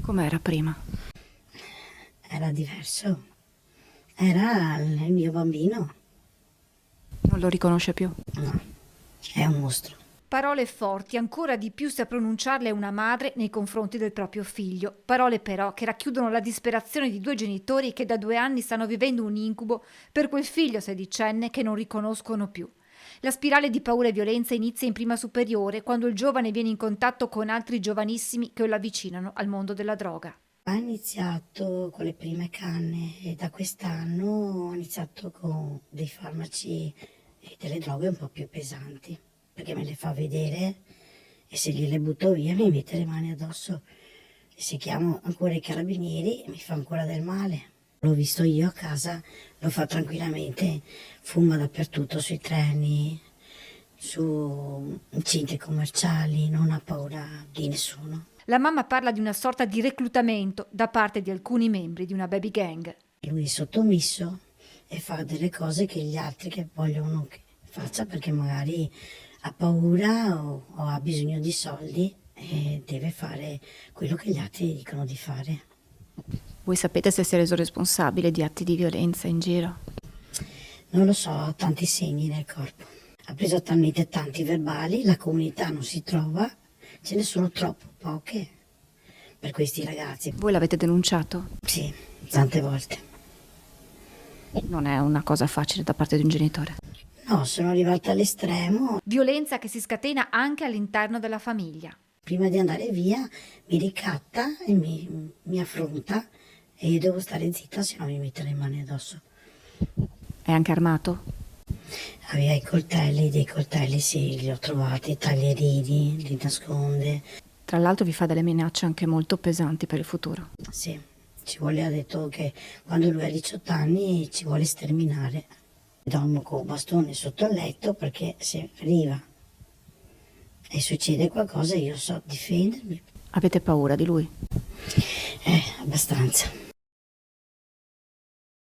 Com'era prima? Era diverso. Era il mio bambino. Non lo riconosce più? No, è un mostro. Parole forti, ancora di più se a pronunciarle una madre nei confronti del proprio figlio. Parole però che racchiudono la disperazione di due genitori che da 2 anni stanno vivendo un incubo per quel figlio sedicenne che non riconoscono più. La spirale di paura e violenza inizia in prima superiore, quando il giovane viene in contatto con altri giovanissimi che lo avvicinano al mondo della droga. Ha iniziato con le prime canne e da quest'anno ho iniziato con dei farmaci e delle droghe un po' più pesanti, perché me le fa vedere e se gliele butto via mi mette le mani addosso. E se chiamo ancora i carabinieri mi fa ancora del male. L'ho visto io a casa, lo fa tranquillamente, fuma dappertutto, sui treni, su centri commerciali, non ha paura di nessuno. La mamma parla di una sorta di reclutamento da parte di alcuni membri di una baby gang. Lui è sottomesso e fa delle cose che gli altri che vogliono che faccia perché magari ha paura o ha bisogno di soldi e deve fare quello che gli altri dicono di fare. Voi sapete se si è reso responsabile di atti di violenza in giro? Non lo so, ha tanti segni nel corpo. Ha preso talmente tanti verbali, la comunità non si trova, ce ne sono troppo poche per questi ragazzi. Voi l'avete denunciato? Sì, tante volte. Non è una cosa facile da parte di un genitore. No, sono arrivata all'estremo. Violenza che si scatena anche all'interno della famiglia. Prima di andare via mi ricatta e mi affronta e io devo stare zitta, se no mi mette le mani addosso. È anche armato? Aveva i coltelli, dei coltelli sì, li ho trovati, taglierini, li nasconde. Tra l'altro vi fa delle minacce anche molto pesanti per il futuro. Sì, ha detto che quando lui ha 18 anni ci vuole sterminare. Dormo con un bastone sotto il letto perché se arriva e succede qualcosa io so difendermi. Avete paura di lui? Abbastanza.